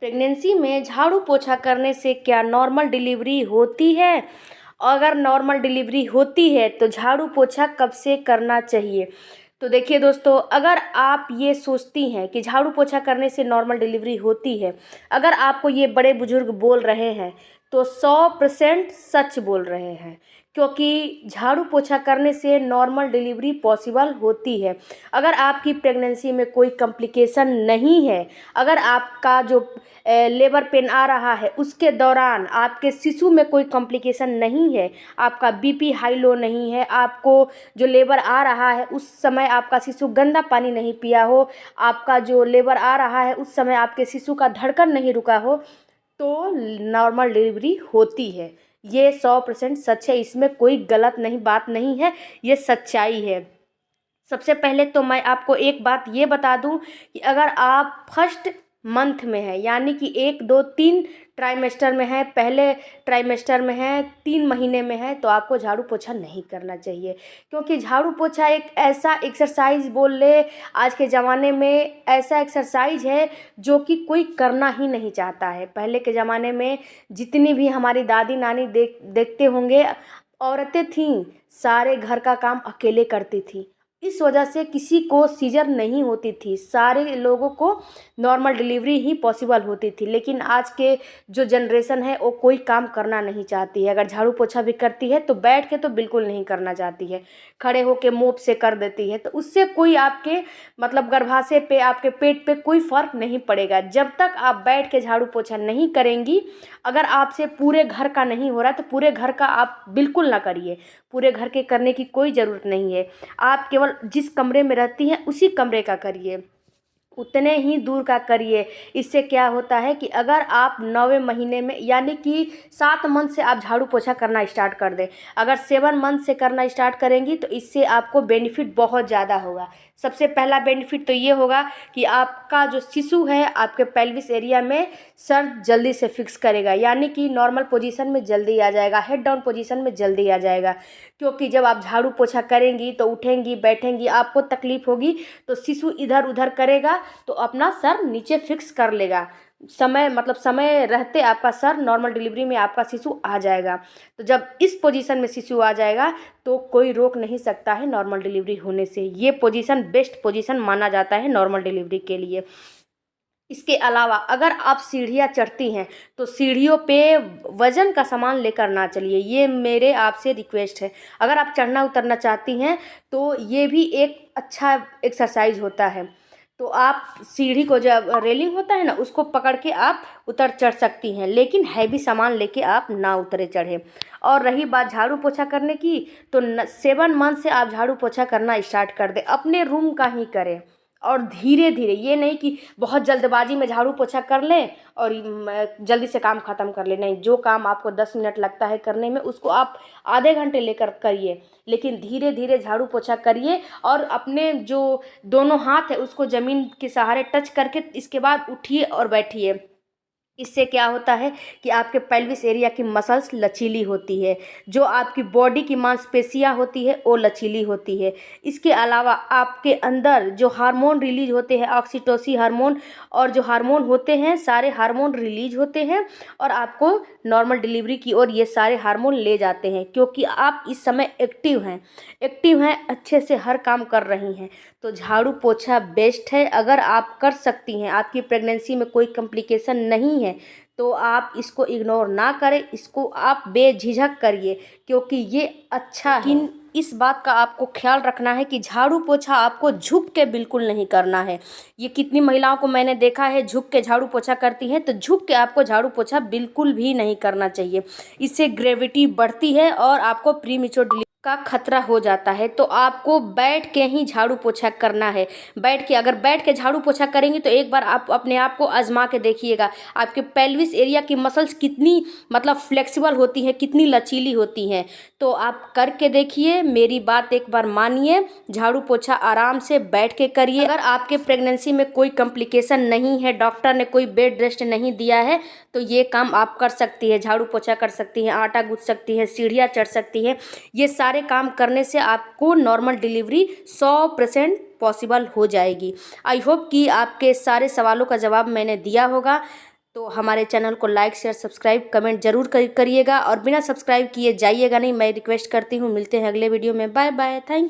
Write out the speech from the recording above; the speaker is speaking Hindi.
प्रेगनेंसी में झाड़ू पोछा करने से क्या नॉर्मल डिलीवरी होती है? अगर नॉर्मल डिलीवरी होती है तो झाड़ू पोछा कब से करना चाहिए? तो देखिए दोस्तों, अगर आप ये सोचती हैं कि झाड़ू पोछा करने से नॉर्मल डिलीवरी होती है, अगर आपको ये बड़े बुजुर्ग बोल रहे हैं तो 100% सच बोल रहे हैं, क्योंकि झाड़ू पोछा करने से नॉर्मल डिलीवरी पॉसिबल होती है। अगर आपकी प्रेगनेंसी में कोई कॉम्प्लिकेशन नहीं है, अगर आपका जो लेबर पेन आ रहा है उसके दौरान आपके शिशु में कोई कॉम्प्लिकेशन नहीं है, आपका बीपी हाई लो नहीं है, आपको जो लेबर आ रहा है उस समय आपका शिशु गंदा पानी नहीं पिया हो, आपका जो लेबर आ रहा है उस समय आपके शिशु का धड़कन नहीं रुका हो, तो नॉर्मल डिलीवरी होती है। ये 100% सच है, इसमें कोई गलत नहीं बात नहीं है, ये सच्चाई है। सबसे पहले तो मैं आपको एक बात ये बता दूं कि अगर आप फर्स्ट मंथ में है, यानी कि 1, 2, 3 ट्राइमेस्टर में है, पहले ट्राइमेस्टर में है, 3 महीने में है, तो आपको झाड़ू पोछा नहीं करना चाहिए। क्योंकि झाड़ू पोछा एक ऐसा एक्सरसाइज बोल ले, आज के ज़माने में ऐसा एक्सरसाइज है जो कि कोई करना ही नहीं चाहता है। पहले के ज़माने में जितनी भी हमारी दादी नानी देखते होंगे, औरतें थीं, सारे घर का काम अकेले करती थी। इस वजह से किसी को सीजर नहीं होती थी, सारे लोगों को नॉर्मल डिलीवरी ही पॉसिबल होती थी। लेकिन आज के जो जनरेशन है वो कोई काम करना नहीं चाहती है। अगर झाड़ू पोछा भी करती है तो बैठ के तो बिल्कुल नहीं करना चाहती है, खड़े होके मोप से कर देती है। तो उससे कोई आपके मतलब गर्भाशय पे, आपके पेट पे कोई फ़र्क नहीं पड़ेगा जब तक आप बैठ के झाड़ू पोछा नहीं करेंगी। अगर आपसे पूरे घर का नहीं हो रहा तो पूरे घर का आप बिल्कुल ना करिए, पूरे घर के करने की कोई ज़रूरत नहीं है। आप केवल जिस कमरे में रहती हैं उसी कमरे का करिए, उतने ही दूर का करिए। इससे क्या होता है कि अगर आप 9वें महीने में, यानी कि 7 मंथ से आप झाड़ू पोछा करना स्टार्ट कर दें, अगर 7 मंथ से करना स्टार्ट करेंगी तो इससे आपको बेनिफिट बहुत ज़्यादा होगा। सबसे पहला बेनिफिट तो ये होगा कि आपका जो शिशु है आपके पेल्विस एरिया में सर जल्दी से फिक्स करेगा, यानी कि नॉर्मल पोजीशन में जल्दी आ जाएगा, हेड डाउन पोजीशन में जल्दी आ जाएगा। क्योंकि जब आप झाड़ू पोछा करेंगी तो उठेंगी, बैठेंगी, आपको तकलीफ़ होगी, तो शिशु इधर उधर करेगा तो अपना सर नीचे फिक्स कर लेगा। समय रहते आपका सर नॉर्मल डिलीवरी में आपका शिशु आ जाएगा। तो जब इस पोजीशन में शिशु आ जाएगा तो कोई रोक नहीं सकता है नॉर्मल डिलीवरी होने से। ये पोजीशन बेस्ट पोजीशन माना जाता है नॉर्मल डिलीवरी के लिए। इसके अलावा अगर आप सीढ़ियाँ चढ़ती हैं तो सीढ़ियों पे वज़न का सामान लेकर ना चलिए, ये मेरे आपसे रिक्वेस्ट है। अगर आप चढ़ना उतरना चाहती हैं तो ये भी एक अच्छा एक्सरसाइज होता है। तो आप सीढ़ी को, जब रेलिंग होता है ना, उसको पकड़ के आप उतर चढ़ सकती हैं, लेकिन हैवी सामान लेके आप ना उतरे चढ़े। और रही बात झाड़ू पोछा करने की, तो 7 मंथ से आप झाड़ू पोछा करना स्टार्ट कर दें, अपने रूम का ही करें और धीरे धीरे। ये नहीं कि बहुत जल्दबाजी में झाड़ू पोछा कर लें और जल्दी से काम ख़त्म कर लें, नहीं। जो काम आपको 10 मिनट लगता है करने में उसको आप आधे घंटे लेकर करिए, लेकिन धीरे धीरे झाड़ू पोछा करिए और अपने जो दोनों हाथ है उसको ज़मीन के सहारे टच करके इसके बाद उठिए और बैठिए। इससे क्या होता है कि आपके पेल्विस एरिया की मसल्स लचीली होती है, जो आपकी बॉडी की मांसपेशियां होती है वो लचीली होती है। इसके अलावा आपके अंदर जो हार्मोन रिलीज होते हैं, ऑक्सीटोसिन हार्मोन और जो हार्मोन होते हैं, सारे हार्मोन रिलीज होते हैं और आपको नॉर्मल डिलीवरी की ओर ये सारे हार्मोन ले जाते हैं। क्योंकि आप इस समय एक्टिव हैं, अच्छे से हर काम कर रही हैं। तो झाड़ू पोछा बेस्ट है। अगर आप कर सकती हैं, आपकी प्रेगनेंसी में कोई कॉम्प्लिकेशन नहीं है, तो आप इसको इग्नोर ना करें, इसको आप बेझिझक करिए, क्योंकि ये अच्छा है। लेकिन इस बात का आपको ख्याल रखना है कि झाड़ू पोछा आपको झुक के बिल्कुल नहीं करना है। ये कितनी महिलाओं को मैंने देखा है झुक के झाड़ू पोछा करती हैं, तो झुक के आपको झाड़ू पोछा बिल्कुल भी नहीं करना चाहिए। इससे ग्रेविटी बढ़ती है और आपको प्रीमेच्योर डिलीवरी का खतरा हो जाता है। तो आपको बैठ के ही झाड़ू पोछा करना है। अगर बैठ के झाड़ू पोछा करेंगी तो एक बार आप अपने आप को आजमा के देखिएगा, आपके पेल्विस एरिया की मसल्स कितनी मतलब फ्लेक्सिबल होती हैं, कितनी लचीली होती हैं। तो आप करके देखिए, मेरी बात एक बार मानिए, झाड़ू पोछा आराम से बैठ के करिए। अगर आपके प्रेगनेंसी में कोई कॉम्प्लिकेशन नहीं है, डॉक्टर ने कोई बेड रेस्ट नहीं दिया है, तो ये काम आप कर सकती है। झाड़ू पोछा कर सकती हैं, आटा गूंथ सकती हैं, सीढ़ियाँ चढ़ सकती हैं। ये सारे काम करने से आपको नॉर्मल डिलीवरी 100% पॉसिबल हो जाएगी। आई होप कि आपके सारे सवालों का जवाब मैंने दिया होगा। तो हमारे चैनल को लाइक शेयर सब्सक्राइब कमेंट जरूर करिएगा और बिना सब्सक्राइब किए जाइएगा नहीं, मैं रिक्वेस्ट करती हूँ। मिलते हैं अगले वीडियो में, बाय बाय, थैंक